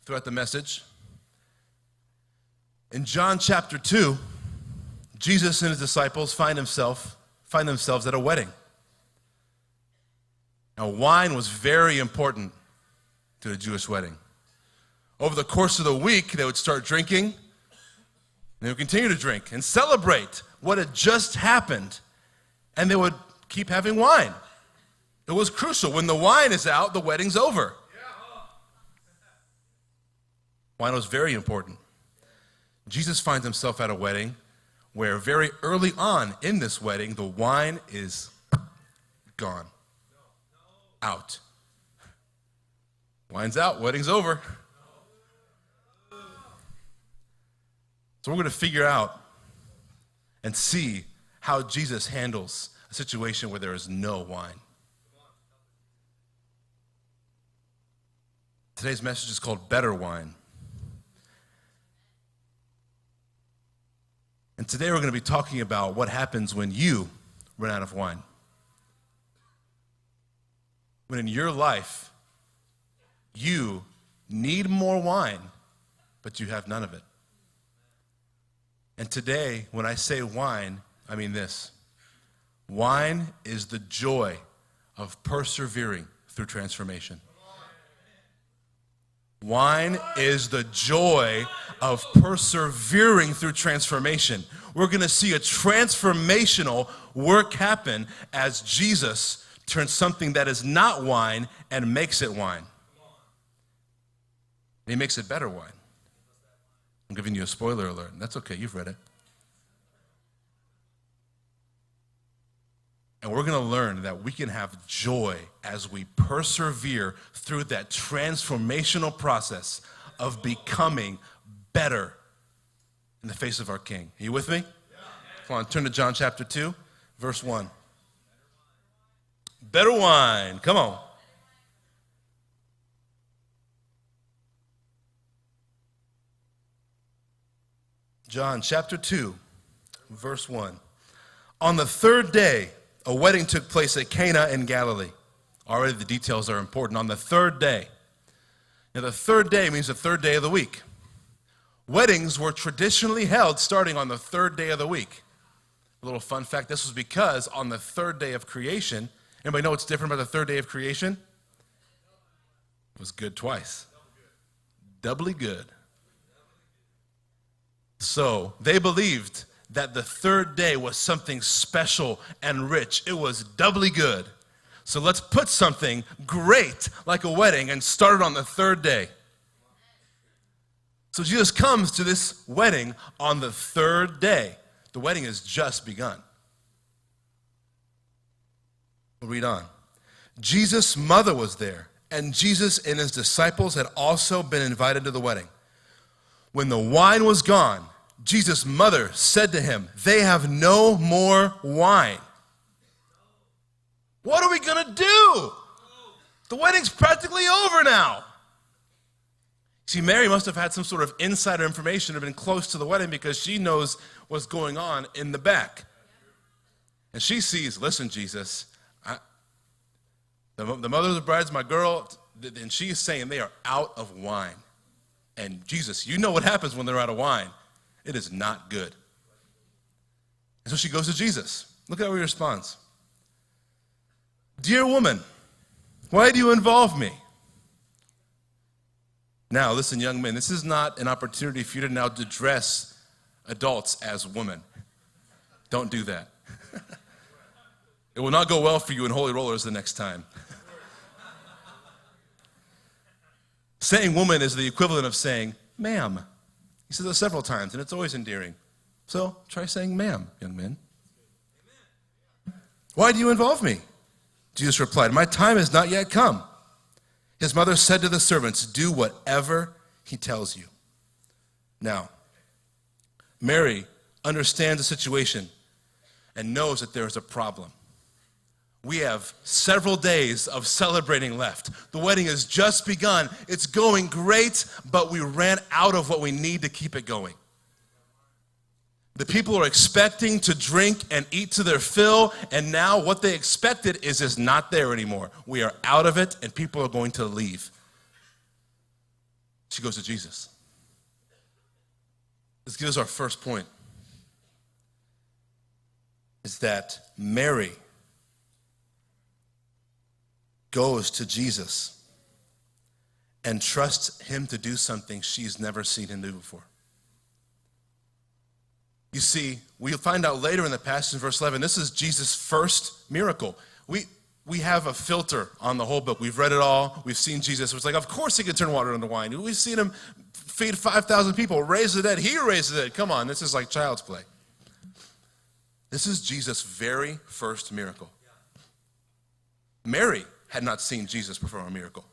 throughout the message. In John chapter 2, Jesus and his disciples find themselves at a wedding. Now, wine was very important to a Jewish wedding. Over the course of the week, they would start drinking, and they would continue to drink and celebrate what had just happened, and they would keep having wine. It was crucial. When the wine is out, the wedding's over. Wine was very important. Jesus finds himself at a wedding where very early on in this wedding, the wine is gone. Out. Wine's out, wedding's over. So we're going to figure out and see how Jesus handles a situation where there is no wine. Today's message is called Better Wine. And today we're going to be talking about what happens when you run out of wine. When in your life, you need more wine, but you have none of it. And today, when I say wine, I mean this. Wine is the joy of persevering through transformation. Wine is the joy of persevering through transformation. We're going to see a transformational work happen as Jesus turns something that is not wine and makes it wine. And he makes it better wine. I'm giving you a spoiler alert. That's okay, you've read it. And we're going to learn that we can have joy as we persevere through that transformational process of becoming better in the face of our King. Are you with me? Come on, turn to John chapter 2, verse 1. Better wine. Come on. John chapter 2, verse 1. On the third day, a wedding took place at Cana in Galilee. Already the details are important. On the third day. Now, the third day means the third day of the week. Weddings were traditionally held starting on the third day of the week. A little fun fact, this was because on the third day of creation, anybody know what's different about the third day of creation? It was good twice. Doubly good. So they believed that the third day was something special and rich. It was doubly good. So let's put something great like a wedding and start it on the third day. So Jesus comes to this wedding on the third day. The wedding has just begun. We'll read on. Jesus' mother was there, and Jesus and his disciples had also been invited to the wedding. When the wine was gone, Jesus' mother said to him, "They have no more wine." What are we going to do? The wedding's practically over now. See, Mary must have had some sort of insider information, have been close to the wedding because she knows what's going on in the back. And she sees, listen, Jesus, the mother of the bride's my girl, and she's saying they are out of wine. And Jesus, you know what happens when they're out of wine. It is not good. And so she goes to Jesus. Look at how he responds. "Dear woman, why do you involve me?" Now, listen, young men, this is not an opportunity for you to now address adults as women. Don't do that. It will not go well for you in Holy Rollers the next time. Saying woman is the equivalent of saying, ma'am. He says it several times, and it's always endearing. So try saying ma'am, young men. "Why do you involve me?" Jesus replied, "My time has not yet come." His mother said to the servants, "Do whatever he tells you." Now, Mary understands the situation and knows that there is a problem. We have several days of celebrating left. The wedding has just begun. It's going great, but we ran out of what we need to keep it going. The people are expecting to drink and eat to their fill, and now what they expected is just not there anymore. We are out of it, and people are going to leave. She goes to Jesus. This gives us our first point, is that Mary goes to Jesus and trusts him to do something she's never seen him do before. You see, we'll find out later in the passage in verse 11, this is Jesus' first miracle. We have a filter on the whole book. We've read it all. We've seen Jesus. It's like, of course he could turn water into wine. We've seen him feed 5,000 people, raise the dead. He raised the dead. Come on, this is like child's play. This is Jesus' very first miracle. Mary had not seen Jesus perform a miracle.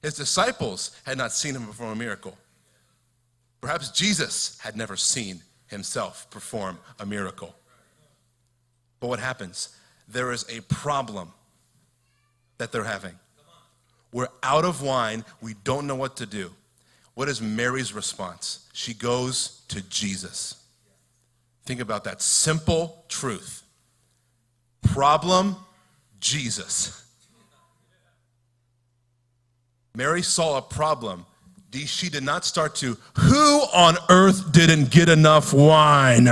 His disciples had not seen him perform a miracle. Perhaps Jesus had never seen himself perform a miracle. But what happens? There is a problem that they're having. We're out of wine. We don't know what to do. What is Mary's response? She goes to Jesus. Think about that simple truth. Problem, Jesus. Mary saw a problem. She did not start to, who on earth didn't get enough wine?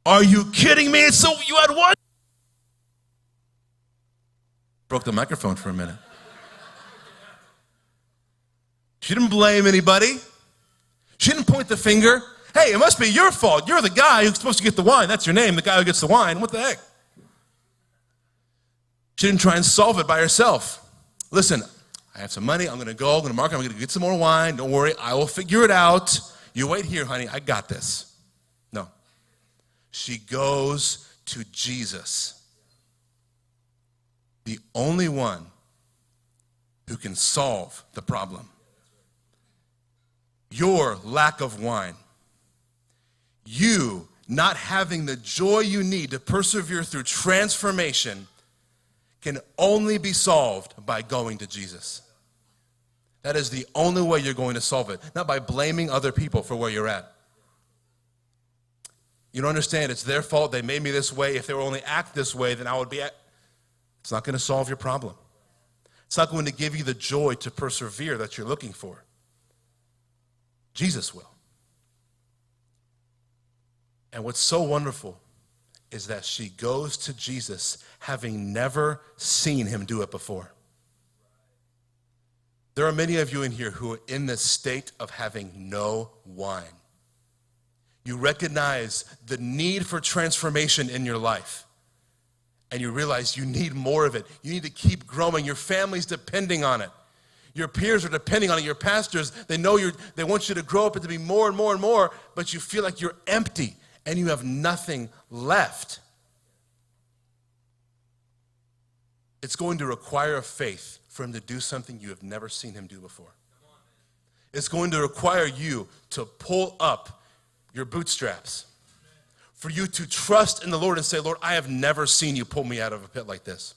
Are you kidding me? So you had one? Broke the microphone for a minute. She didn't blame anybody. She didn't point the finger. Hey, it must be your fault. You're the guy who's supposed to get the wine. That's your name, the guy who gets the wine. What the heck? She didn't try and solve it by herself. Listen, I have some money. I'm going to go. I'm going to market. I'm going to get some more wine. Don't worry. I will figure it out. You wait here, honey. I got this. No. She goes to Jesus, the only one who can solve the problem. Your lack of wine, you not having the joy you need to persevere through transformation, can only be solved by going to Jesus. That is the only way you're going to solve it, not by blaming other people for where you're at. You don't understand, it's their fault, they made me this way. If they were only act this way, then I would be It's not going to solve your problem. It's not going to give you the joy to persevere that you're looking for. Jesus will. And what's so wonderful is that she goes to Jesus having never seen him do it before. There are many of you in here who are in this state of having no wine. You recognize the need for transformation in your life, and you realize you need more of it. You need to keep growing. Your family's depending on it. Your peers are depending on it. Your pastors, they want you to grow up and to be more and more and more, but you feel like you're empty and you have nothing left. It's going to require a faith for him to do something you have never seen him do before. It's going to require you to pull up your bootstraps, for you to trust in the Lord and say, Lord, I have never seen you pull me out of a pit like this.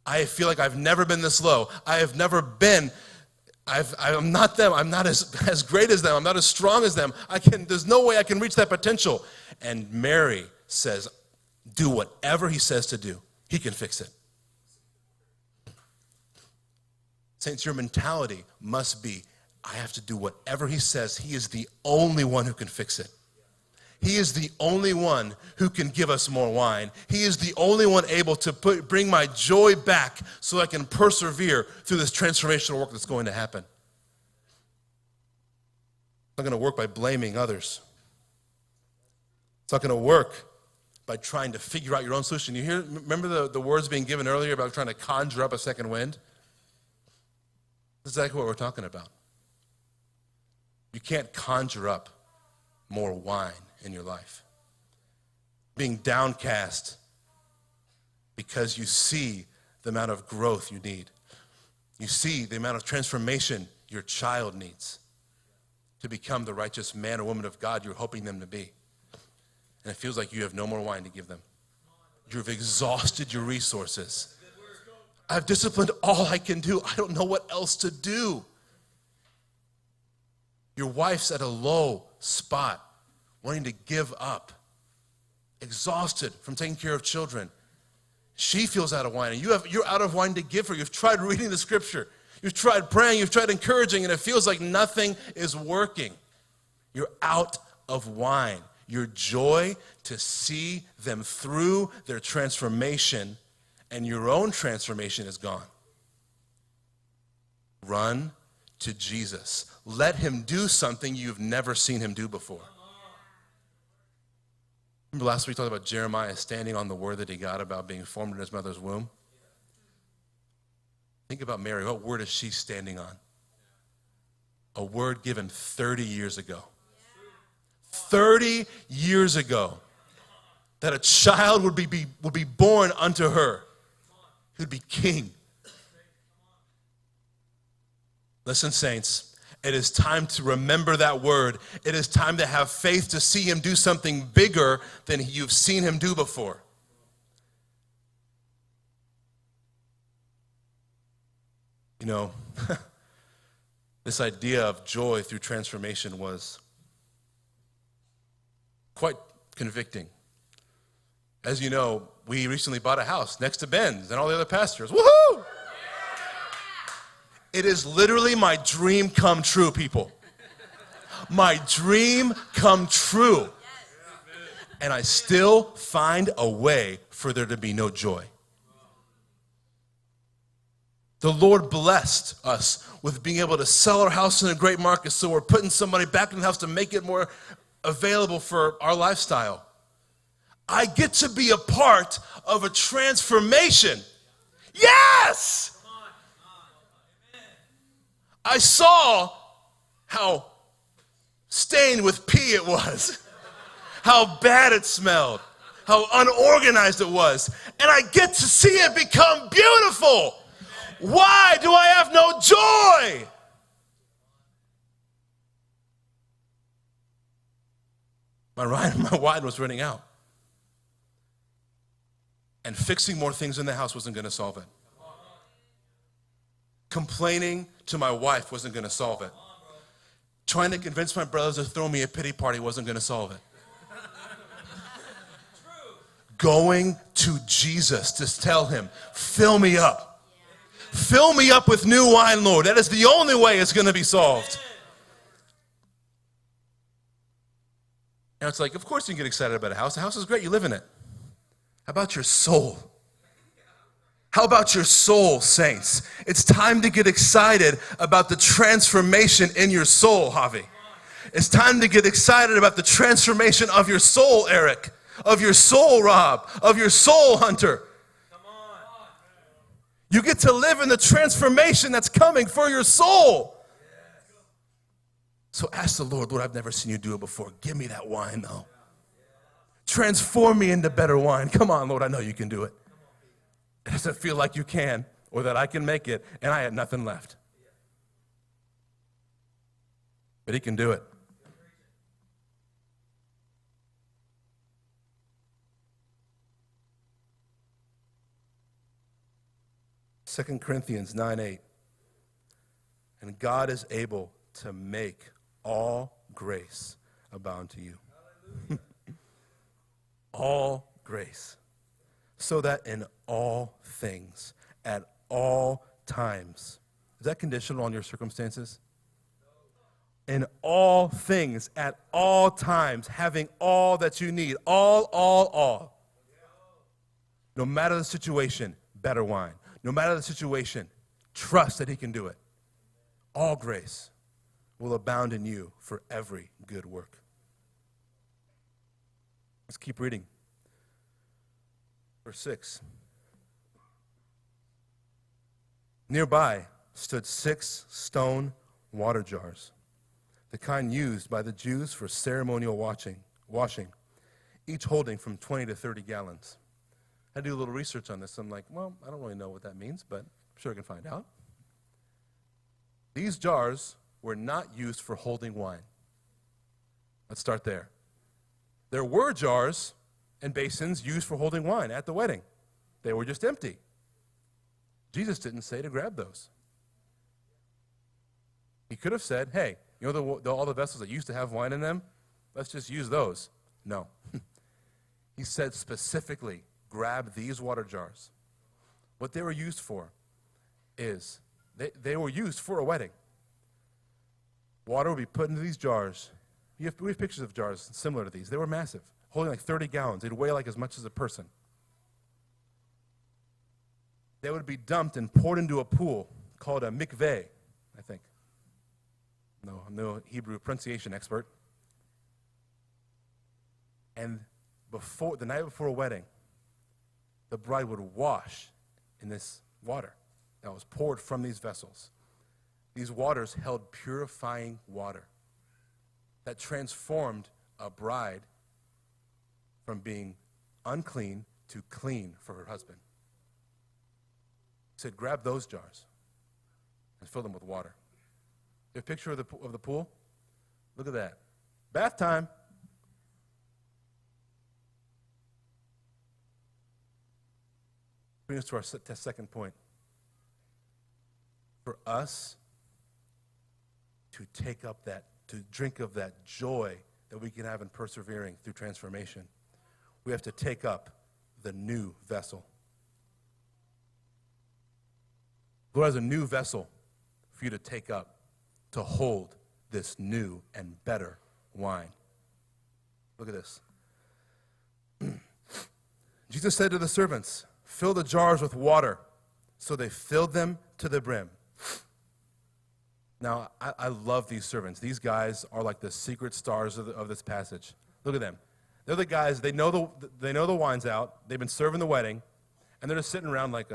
I feel like I've never been this low. I have never been, I'm not them. I'm not as great as them. I'm not as strong as them. There's no way I can reach that potential. And Mary says, do whatever he says to do. He can fix it. Saints, your mentality must be, I have to do whatever he says. He is the only one who can fix it. He is the only one who can give us more wine. He is the only one able to bring my joy back so I can persevere through this transformational work that's going to happen. It's not going to work by blaming others. It's not going to work by trying to figure out your own solution. Remember the words being given earlier about trying to conjure up a second wind? That's exactly what we're talking about. You can't conjure up more wine in your life. Being downcast because you see the amount of growth you need. You see the amount of transformation your child needs to become the righteous man or woman of God you're hoping them to be. And it feels like you have no more wine to give them. You've exhausted your resources. I've disciplined all I can do. I don't know what else to do. Your wife's at a low spot, wanting to give up, exhausted from taking care of children. She feels out of wine, and you're out of wine to give her. You've tried reading the scripture. You've tried praying. You've tried encouraging, and it feels like nothing is working. You're out of wine. Your joy to see them through their transformation and your own transformation is gone. Run to Jesus. Let him do something you've never seen him do before. Remember last week we talked about Jeremiah standing on the word that he got about being formed in his mother's womb? Think about Mary. What word is she standing on? A word given 30 years ago. 30 years ago, that a child would be born unto her. He would be king. Listen, saints, it is time to remember that word. It is time to have faith to see him do something bigger than you've seen him do before. You know, this idea of joy through transformation was quite convicting. As you know, we recently bought a house next to Ben's and all the other pastors. Woohoo! It is literally my dream come true, people. My dream come true. And I still find a way for there to be no joy. The Lord blessed us with being able to sell our house in a great market, so we're putting somebody back in the house to make it more available for our lifestyle. I get to be a part of a transformation. Yes! I saw how stained with pee it was, how bad it smelled, how unorganized it was, and I get to see it become beautiful. Why do I have no joy? My wine was running out. And fixing more things in the house wasn't going to solve it. Complaining to my wife wasn't going to solve it. Trying to convince my brothers to throw me a pity party wasn't going to solve it. Going to Jesus to tell him, fill me up. Fill me up with new wine, Lord. That is the only way it's going to be solved. Now it's like, of course you can get excited about a house. The house is great. You live in it. How about your soul? How about your soul, saints? It's time to get excited about the transformation in your soul, Javi. It's time to get excited about the transformation of your soul, Eric. Of your soul, Rob. Of your soul, Hunter. You get to live in the transformation that's coming for your soul. So ask the Lord, I've never seen you do it before. Give me that wine, though. Transform me into better wine. Come on, Lord, I know you can do it. It doesn't feel like you can or that I can make it, and I had nothing left. But he can do it. Second Corinthians 9:8. And God is able to make all grace abound to you. All grace. So that in all things, at all times. Is that conditional on your circumstances? In all things, at all times, having all that you need. All. No matter the situation, better wine. No matter the situation, trust that he can do it. All grace will abound in you for every good work. Let's keep reading. Verse 6. Nearby stood 6 stone water jars, the kind used by the Jews for ceremonial washing, each holding from 20 to 30 gallons. I do a little research on this. I'm like, well, I don't really know what that means, but I'm sure I can find out. These jars were not used for holding wine. Let's start there. There were jars and basins used for holding wine at the wedding. They were just empty. Jesus didn't say to grab those. He could have said, hey, you know all the vessels that used to have wine in them? Let's just use those. No. He said specifically, grab these water jars. What they were used for is, they were used for a wedding. Water would be put into these jars. We have pictures of jars similar to these. They were massive, holding like 30 gallons. They'd weigh like as much as a person. They would be dumped and poured into a pool called a mikveh, I think. No, I'm no Hebrew pronunciation expert. And the night before a wedding, the bride would wash in this water that was poured from these vessels. These waters held purifying water that transformed a bride from being unclean to clean for her husband. He said, grab those jars and fill them with water. You have a picture of the pool? Look at that. Bath time. Bring us to our second point. For us to take up to drink of that joy that we can have in persevering through transformation, we have to take up the new vessel. The Lord has a new vessel for you to take up to hold this new and better wine. Look at this. Jesus said to the servants, fill the jars with water. So they filled them to the brim. Now, I love these servants. These guys are like the secret stars of this passage. Look at them. They're the guys, they know the wine's out. They've been serving the wedding. And they're just sitting around like,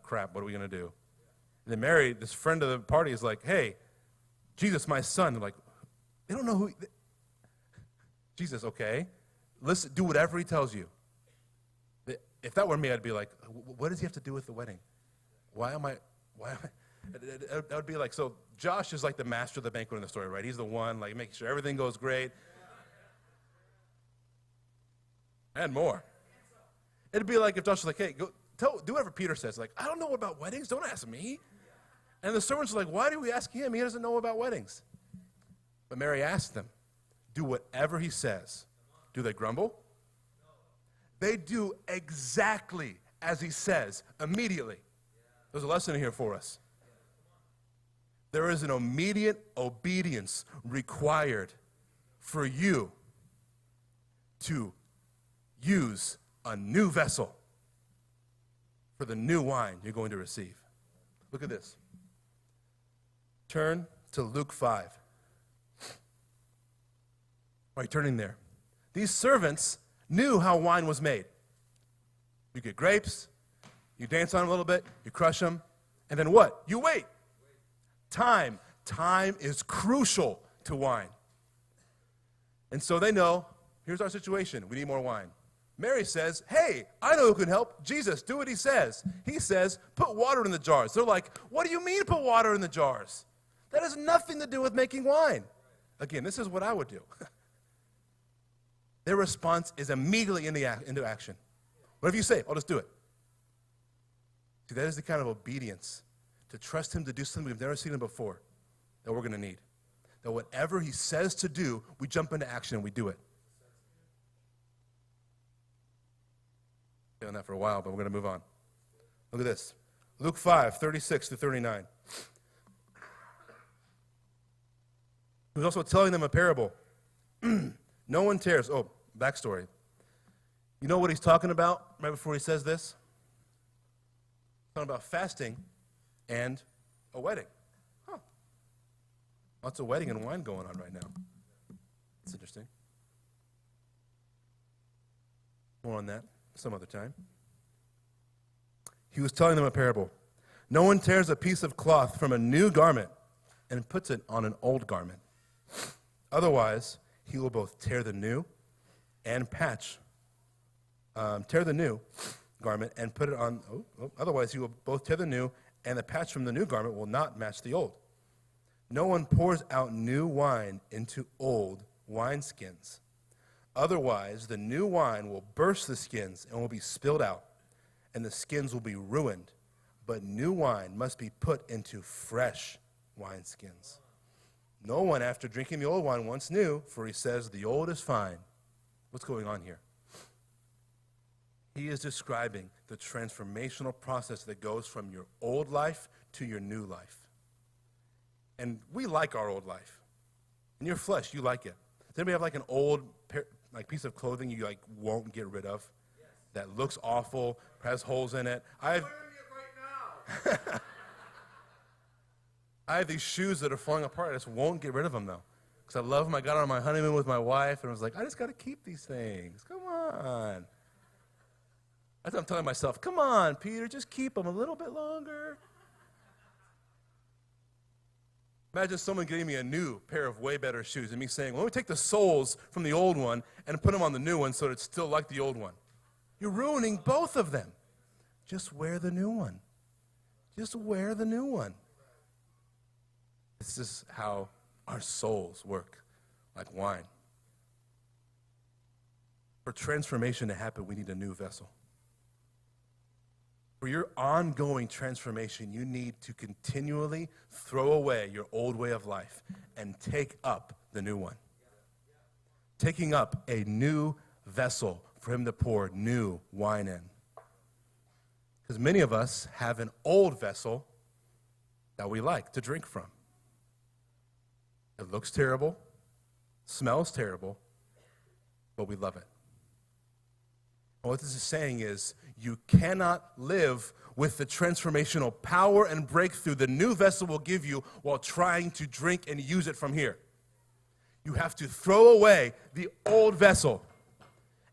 crap, what are we going to do? And then Mary, this friend of the party, is like, hey, Jesus, my son. They're like, they don't know who. Jesus, okay. Listen, do whatever he tells you. If that were me, I'd be like, what does he have to do with the wedding? Why am I? That would be like, so Josh is like the master of the banquet in the story, right? He's the one, like, making sure everything goes great. And more. It'd be like if Josh was like, hey, do whatever Peter says. Like, I don't know about weddings. Don't ask me. And the servants are like, why do we ask him? He doesn't know about weddings. But Mary asked them, do whatever he says. Do they grumble? They do exactly as he says, immediately. There's a lesson here for us. There is an immediate obedience required for you to use a new vessel for the new wine you're going to receive. Look at this. Turn to Luke 5. Why are you turning there? These servants knew how wine was made. You get grapes, you dance on them a little bit, you crush them, and then what? You wait. Time. Time is crucial to wine. And so they know, here's our situation. We need more wine. Mary says, hey, I know who can help. Jesus, do what he says. He says, put water in the jars. They're like, what do you mean put water in the jars? That has nothing to do with making wine. Again, this is what I would do. Their response is immediately into action. Whatever you say, I'll just do it. See, that is the kind of obedience to trust him to do something we've never seen him before that we're going to need. That whatever he says to do, we jump into action and we do it. Been on that for a while, but we're going to move on. Look at this. Luke 5, 36 to 39. He was also telling them a parable. No one tears. Oh, backstory. You know what he's talking about right before he says this? He's talking about fasting and a wedding. Huh. Lots of wedding and wine going on right now. That's interesting. More on that some other time. He was telling them a parable. No one tears a piece of cloth from a new garment and puts it on an old garment. Otherwise, he will both tear the new garment and put it on. Otherwise, he will both tear the new, and the patch from the new garment will not match the old. No one pours out new wine into old wineskins. Otherwise, the new wine will burst the skins and will be spilled out, and the skins will be ruined. But new wine must be put into fresh wineskins. No one, after drinking the old wine, wants new, for he says, the old is fine. What's going on here? He is describing the transformational process that goes from your old life to your new life. And we like our old life. In your flesh, you like it. Does anybody have like an old piece of clothing you like won't get rid of? Yes. That looks awful, has holes in it. I have these shoes that are falling apart. I just won't get rid of them though. Because I love them. I got on my honeymoon with my wife and I was like, I just got to keep these things. Come on. That's what I'm telling myself. Come on, Peter, just keep them a little bit longer. Imagine someone getting me a new pair of way better shoes and me saying, well, let me take the soles from the old one and put them on the new one so that it's still like the old one. You're ruining both of them. Just wear the new one. Just wear the new one. This is how our souls work, like wine. For transformation to happen, we need a new vessel. For your ongoing transformation, you need to continually throw away your old way of life and take up the new one. Taking up a new vessel for him to pour new wine in. Because many of us have an old vessel that we like to drink from. It looks terrible, smells terrible, but we love it. And what this is saying is you cannot live with the transformational power and breakthrough the new vessel will give you while trying to drink and use it from here. You have to throw away the old vessel.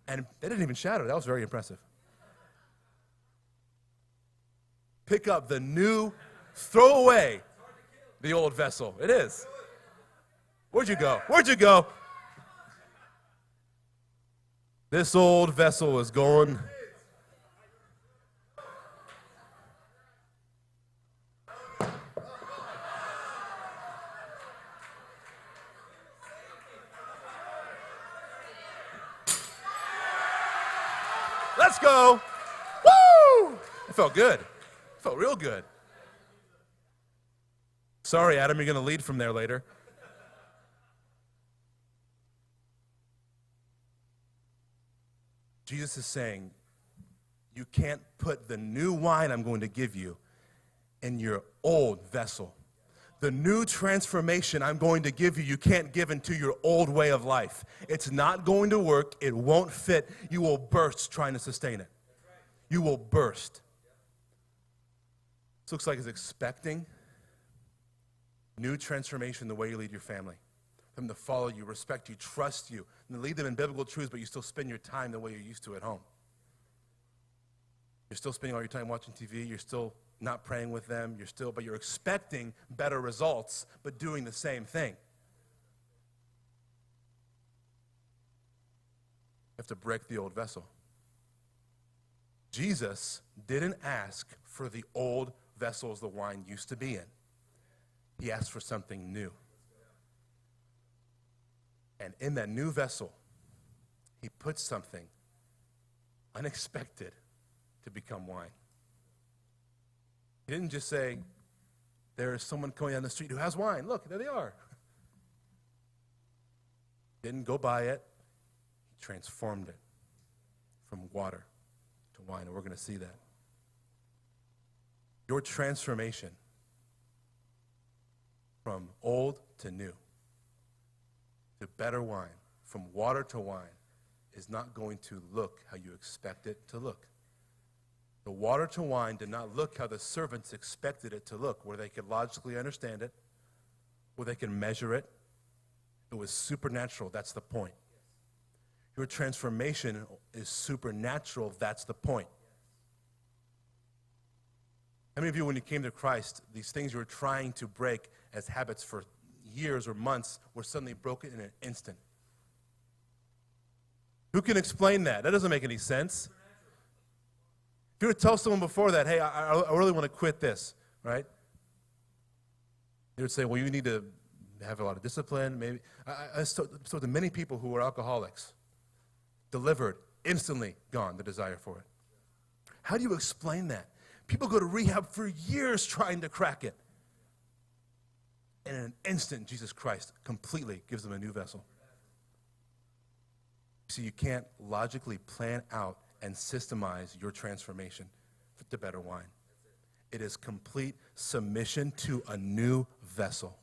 And they didn't even shatter. That was very impressive. Pick up the new, throw away the old vessel. It is. Where'd you go? Where'd you go? This old vessel is going. Let's go. Woo! It felt good. It felt real good. Sorry, Adam, you're going to lead from there later. Jesus is saying, you can't put the new wine I'm going to give you in your old vessel. The new transformation I'm going to give you, you can't give into your old way of life. It's not going to work. It won't fit. You will burst trying to sustain it. You will burst. This looks like it's expecting new transformation the way you lead your family. Them to follow you, respect you, trust you, and to lead them in biblical truths, but you still spend your time the way you're used to at home. You're still spending all your time watching TV. You're still not praying with them. But you're expecting better results, but doing the same thing. You have to break the old vessel. Jesus didn't ask for the old vessels the wine used to be in. He asked for something new. And in that new vessel, he puts something unexpected to become wine. He didn't just say, there is someone going down the street who has wine. Look, there they are. Didn't go buy it. He transformed it from water to wine, and we're going to see that. Your transformation from old to new, to better wine, from water to wine, is not going to look how you expect it to look. The water to wine did not look how the servants expected it to look, where they could logically understand it, where they could measure it. It was supernatural. That's the point. Your transformation is supernatural. That's the point. How many of you, when you came to Christ, these things you were trying to break as habits for years or months were suddenly broken in an instant? Who can explain that? That doesn't make any sense. If you were to tell someone before that, hey, I really want to quit this, right? They would say, well, you need to have a lot of discipline. Maybe. I spoke to many people who were alcoholics. Delivered, instantly gone, the desire for it. How do you explain that? People go to rehab for years trying to crack it. And in an instant, Jesus Christ completely gives them a new vessel. See, you can't logically plan out and systemize your transformation to better wine. It is complete submission to a new vessel,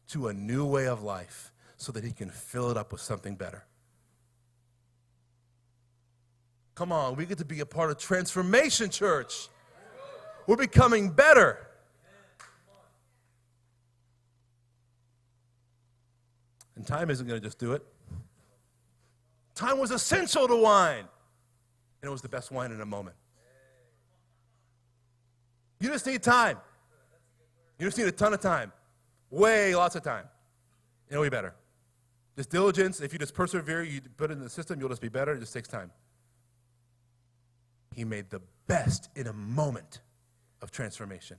to a new way of life, so that he can fill it up with something better. Come on, we get to be a part of Transformation Church. We're becoming better. And time isn't going to just do it. Time was essential to wine. And it was the best wine in a moment. You just need time. You just need a ton of time. Lots of time. It'll be better. Just diligence. If you just persevere, you put it in the system, you'll just be better. It just takes time. He made the best in a moment of transformation.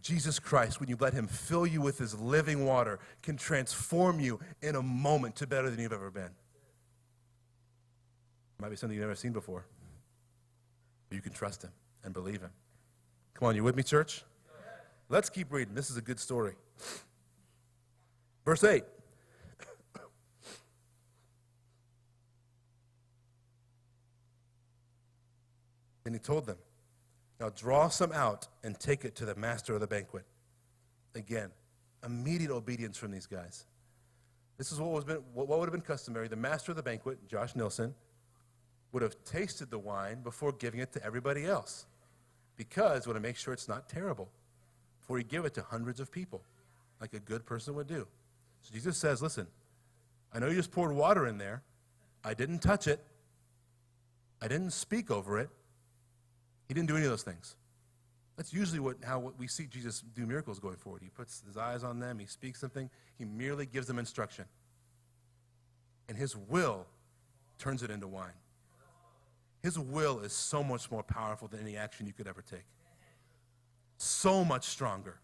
Jesus Christ, when you let him fill you with his living water, can transform you in a moment to better than you've ever been. Might be something you've never seen before. But you can trust him and believe him. Come on, you with me, church? Let's keep reading. This is a good story. Verse 8. And he told them, now draw some out and take it to the master of the banquet. Again, immediate obedience from these guys. This is what would have been customary. The master of the banquet, Josh Nilsson, would have tasted the wine before giving it to everybody else, because he would make sure it's not terrible before he give it to hundreds of people, like a good person would do. So Jesus says, listen, I know you just poured water in there. I didn't touch it. I didn't speak over it. He didn't do any of those things. That's usually how we see Jesus do miracles going forward. He puts his eyes on them. He speaks something. He merely gives them instruction. And his will turns it into wine. His will is so much more powerful than any action you could ever take. So much stronger.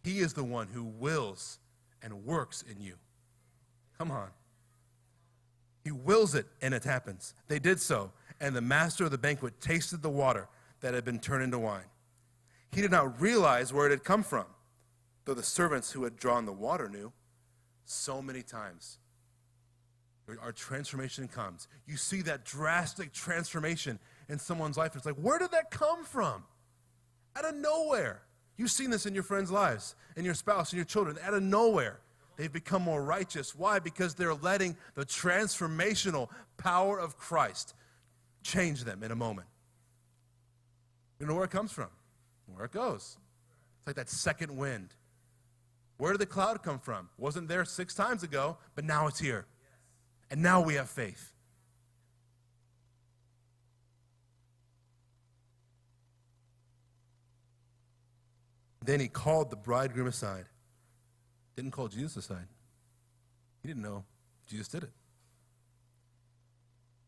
He is the one who wills and works in you. Come on. He wills it, and it happens. They did so, and the master of the banquet tasted the water that had been turned into wine. He did not realize where it had come from, though the servants who had drawn the water knew. So many times, our transformation comes. You see that drastic transformation in someone's life. It's like, where did that come from? Out of nowhere. You've seen this in your friends' lives, in your spouse, and your children. Out of nowhere, they've become more righteous. Why? Because they're letting the transformational power of Christ change them in a moment. You know where it comes from, where it goes. It's like that second wind. Where did the cloud come from? Wasn't there 6 times ago, but now it's here. And now we have faith. Then he called the bridegroom aside. Didn't call Jesus aside. He didn't know Jesus did it.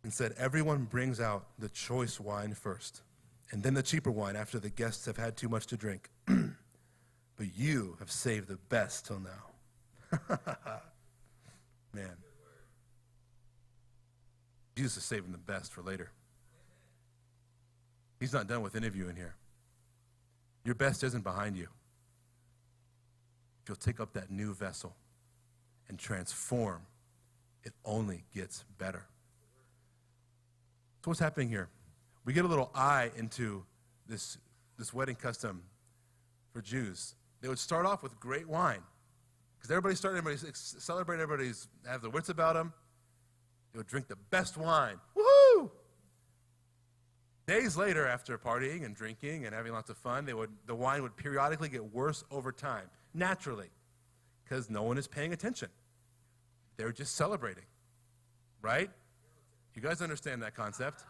And said, everyone brings out the choice wine first, and then the cheaper wine after the guests have had too much to drink. But you have saved the best till now. Man. Jesus is saving the best for later. He's not done with any of you in here. Your best isn't behind you. If you'll take up that new vessel and transform, it only gets better. So what's happening here? We get a little eye into this wedding custom for Jews. They would start off with great wine, because everybody celebrate, everybody's have their wits about them. They would drink the best wine. Woohoo! Days later, after partying and drinking and having lots of fun, the wine would periodically get worse over time, naturally, because no one is paying attention. They're just celebrating, right? You guys understand that concept?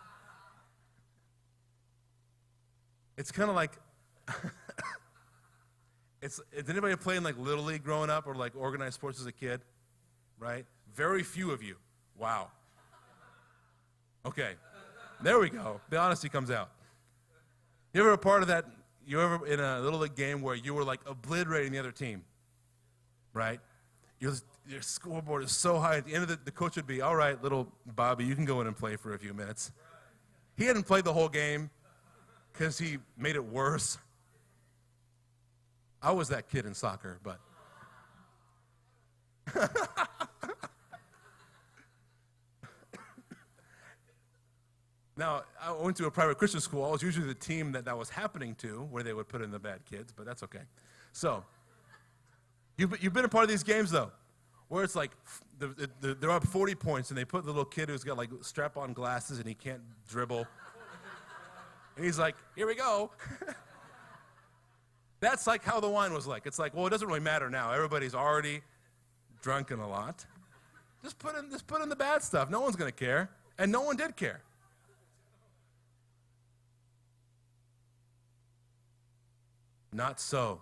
It's kind of like, is anybody playing like Little League growing up or like organized sports as a kid? Right? Very few of you. Wow. Okay. There we go. The honesty comes out. You ever a part of that? You ever in a Little League game where you were like obliterating the other team? Right? Your scoreboard is so high. At the end of the coach would be, all right, little Bobby, you can go in and play for a few minutes. He hadn't played the whole game because he made it worse. I was that kid in soccer, but. went to a private Christian school. I was usually the team that was happening to, where they would put in the bad kids, but that's okay. So, you've been a part of these games, though, where it's like they're up 40 points, and they put the little kid who's got like strap-on glasses, and he can't dribble. And he's like, here we go. That's like how the wine was like. It's like, well, it doesn't really matter now. Everybody's already drunken a lot. Just put in the bad stuff. No one's going to care. And no one did care. Not so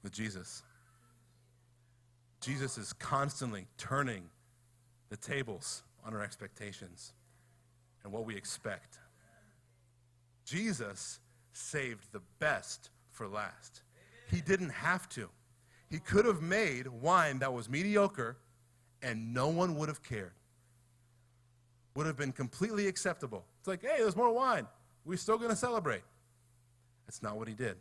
with Jesus. Jesus is constantly turning the tables on our expectations and what we expect. Jesus saved the best for last. He didn't have to. He could have made wine that was mediocre and no one would have cared. Would have been completely acceptable. It's like, hey, there's more wine. We're still going to celebrate. That's not what he did.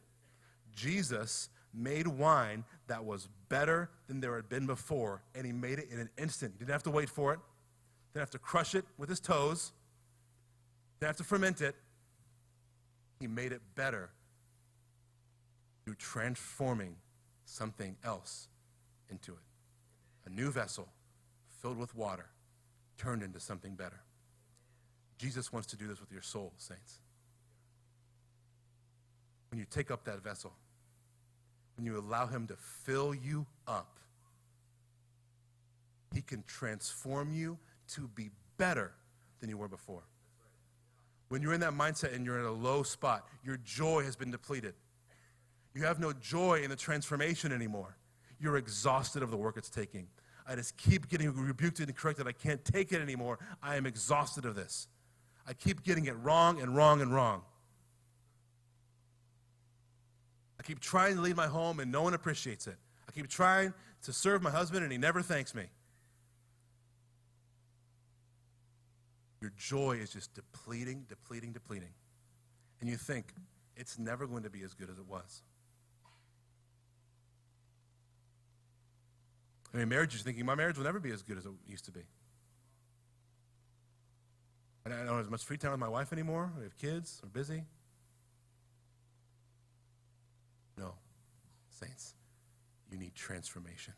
Jesus made wine that was better than there had been before, and he made it in an instant. He didn't have to wait for it. Didn't have to crush it with his toes. Didn't have to ferment it. He made it better through transforming something else into it. A new vessel filled with water turned into something better. Jesus wants to do this with your soul, saints. When you take up that vessel, when you allow him to fill you up, he can transform you to be better than you were before. When you're in that mindset and you're in a low spot, your joy has been depleted. You have no joy in the transformation anymore. You're exhausted of the work it's taking. I just keep getting rebuked and corrected. I can't take it anymore. I am exhausted of this. I keep getting it wrong and wrong and wrong. I keep trying to lead my home and no one appreciates it. I keep trying to serve my husband and he never thanks me. Your joy is just depleting. And you think, it's never going to be as good as it was. I mean, marriage is thinking, my marriage will never be as good as it used to be. I don't have as much free time with my wife anymore. We have kids. We're busy. No, saints, you need transformation.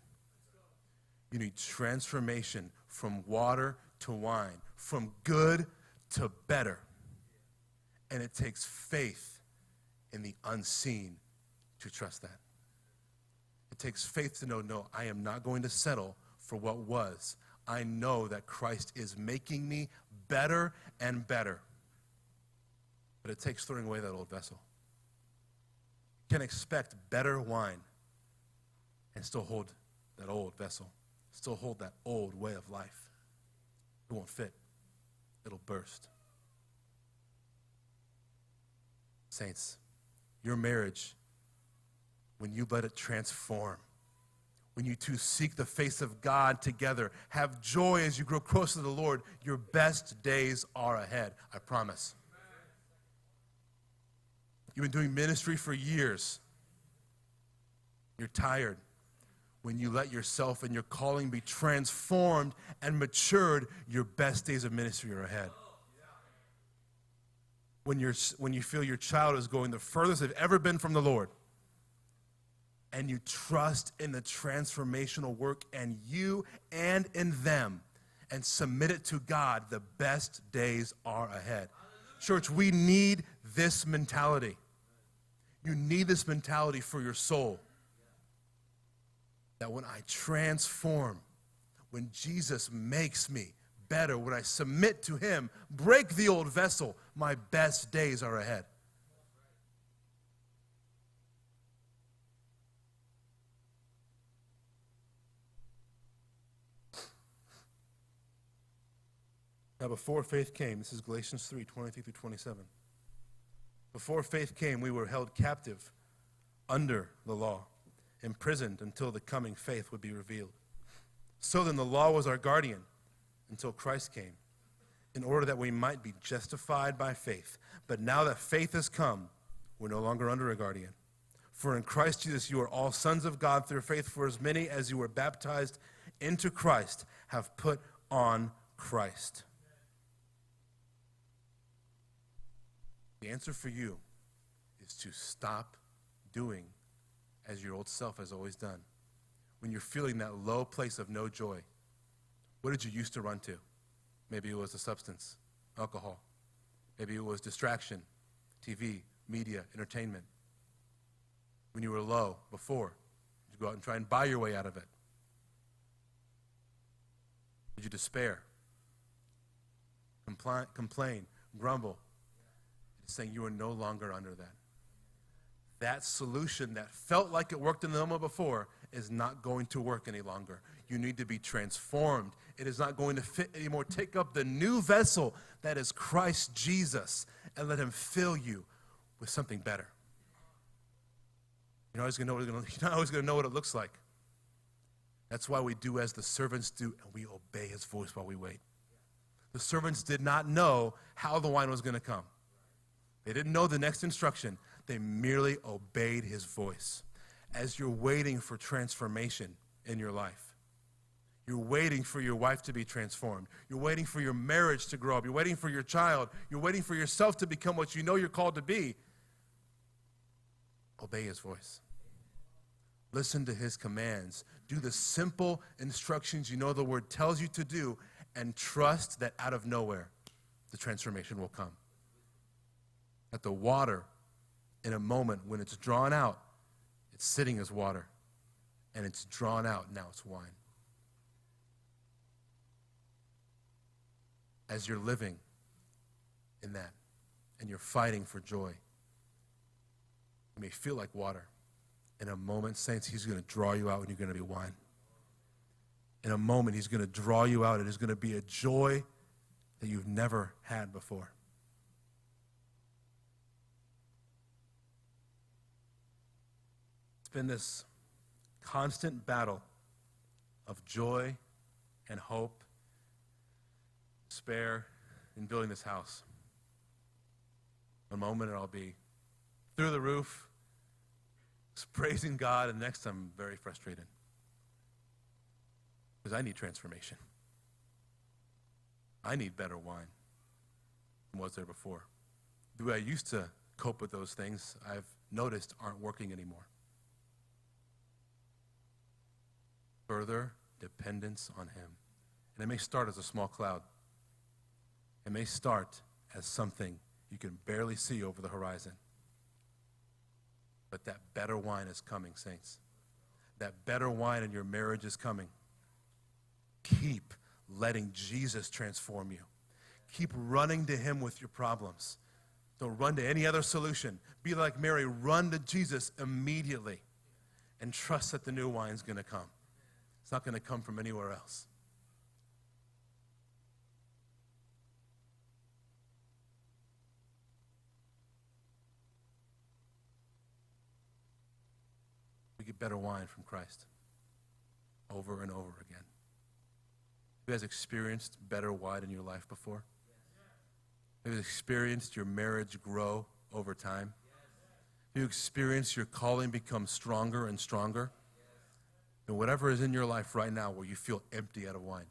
You need transformation from water to wine, from good to better. And it takes faith in the unseen to trust that. It takes faith to know, no, I am not going to settle for what was. I know that Christ is making me better and better. But it takes throwing away that old vessel. You can expect better wine and still hold that old vessel, still hold that old way of life. It won't fit. It'll burst. Saints, your marriage, when you let it transform, when you two seek the face of God together, have joy as you grow closer to the Lord, your best days are ahead, I promise. You've been doing ministry for years. You're tired. When you let yourself and your calling be transformed and matured, your best days of ministry are ahead. When you feel your child is going the furthest they've ever been from the Lord, and you trust in the transformational work and you and in them, and submit it to God, the best days are ahead. Church, we need this mentality. You need this mentality for your soul. That when I transform, when Jesus makes me better, when I submit to him, break the old vessel, my best days are ahead. Now, before faith came, this is Galatians 3, 23 through 27. Before faith came, we were held captive under the law, imprisoned until the coming faith would be revealed. So then the law was our guardian until Christ came, in order that we might be justified by faith. But now that faith has come, we're no longer under a guardian. For in Christ Jesus you are all sons of God through faith, for as many as you were baptized into Christ have put on Christ. The answer for you is to stop doing as your old self has always done. When you're feeling that low place of no joy, what did you used to run to? Maybe it was a substance, alcohol. Maybe it was distraction, TV, media, entertainment. When you were low before, did you go out and try and buy your way out of it? Did you despair? Complain, grumble? It's saying you are no longer under that. That solution that felt like it worked in the moment before is not going to work any longer. You need to be transformed. It is not going to fit anymore. Take up the new vessel that is Christ Jesus and let him fill you with something better. You're not always going to know what it looks like. That's why we do as the servants do, and we obey his voice while we wait. The servants did not know how the wine was going to come. They didn't know the next instruction. They merely obeyed his voice. As you're waiting for transformation in your life, you're waiting for your wife to be transformed. You're waiting for your marriage to grow up. You're waiting for your child. You're waiting for yourself to become what you know you're called to be. Obey his voice. Listen to his commands. Do the simple instructions you know the word tells you to do, and trust that out of nowhere, the transformation will come. That the water, in a moment when it's drawn out, it's sitting as water, and it's drawn out, now it's wine. As you're living in that, and you're fighting for joy, it may feel like water. In a moment, saints, he's going to draw you out and you're going to be wine. In a moment, he's going to draw you out. It is going to be a joy that you've never had before. It's been this constant battle of joy and hope, despair in building this house. One moment I'll be through the roof, praising God, and next I'm very frustrated because I need transformation. I need better wine than was there before. The way I used to cope with those things, I've noticed aren't working anymore. Further dependence on him. And it may start as a small cloud. It may start as something you can barely see over the horizon. But that better wine is coming, saints. That better wine in your marriage is coming. Keep letting Jesus transform you. Keep running to him with your problems. Don't run to any other solution. Be like Mary, run to Jesus immediately and trust that the new wine's going to come. It's not going to come from anywhere else. We get better wine from Christ over and over again. You guys experienced better wine in your life before? Have you experienced your marriage grow over time? Have you experienced your calling become stronger and stronger? And whatever is in your life right now where you feel empty out of wine.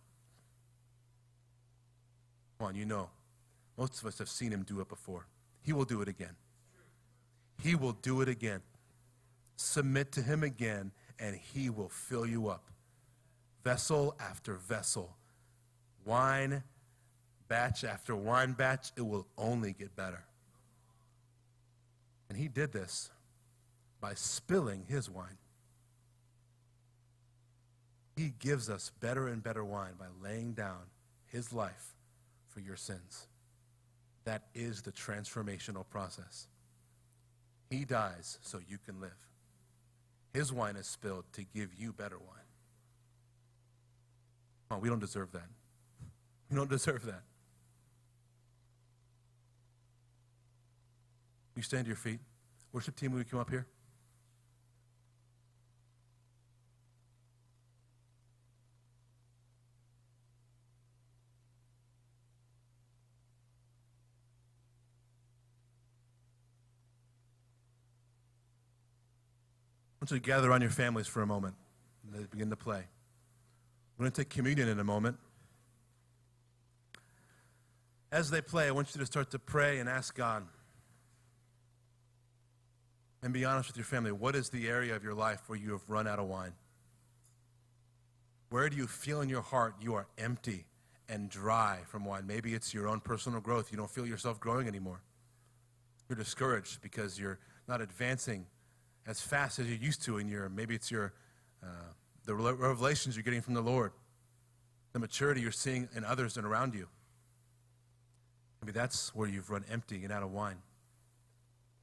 Come on, you know. Most of us have seen him do it before. He will do it again. He will do it again. Submit to him again, and he will fill you up. Vessel after vessel. Wine batch after wine batch, it will only get better. And he did this by spilling his wine. He gives us better and better wine by laying down his life for your sins. That is the transformational process. He dies so you can live. His wine is spilled to give you better wine. Come on, we don't deserve that. We don't deserve that. You stand to your feet. Worship team, will you come up here? I want you to gather around your families for a moment and they begin to play. We're going to take communion in a moment. As they play, I want you to start to pray and ask God And be honest with your family. What is the area of your life where you have run out of wine? Where do you feel in your heart you are empty and dry from wine? Maybe it's your own personal growth. You don't feel yourself growing anymore. You're discouraged because you're not advancing as fast as you used to in maybe it's the revelations you're getting from the Lord, the maturity you're seeing in others and around you. Maybe that's where you've run empty and out of wine.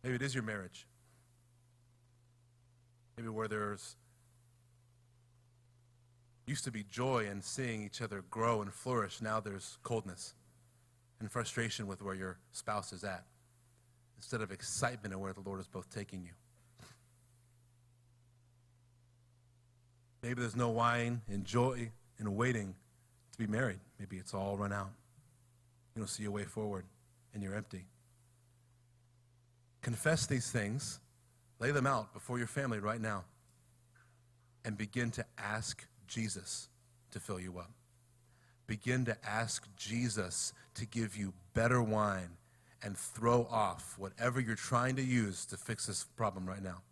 Maybe it is your marriage. Maybe where there's used to be joy in seeing each other grow and flourish. Now there's coldness and frustration with where your spouse is at, instead of excitement at where the Lord is both taking you. Maybe there's no wine and joy in waiting to be married. Maybe it's all run out. You don't see a way forward, and you're empty. Confess these things. Lay them out before your family right now. And begin to ask Jesus to fill you up. Begin to ask Jesus to give you better wine and throw off whatever you're trying to use to fix this problem right now.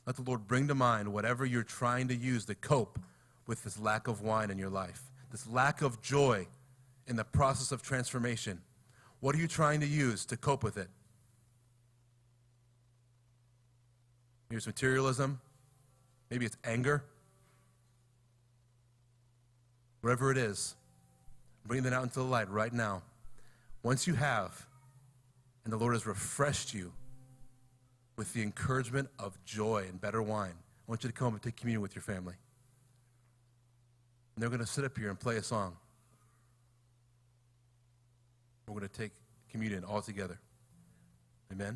Let the Lord bring to mind whatever you're trying to use to cope with this lack of wine in your life, this lack of joy in the process of transformation. What are you trying to use to cope with it? Maybe it's materialism. Maybe it's anger. Whatever it is, bring that out into the light right now. Once you have, and the Lord has refreshed you with the encouragement of joy and better wine, I want you to come and take communion with your family. And they're going to sit up here and play a song. We're going to take communion all together. Amen.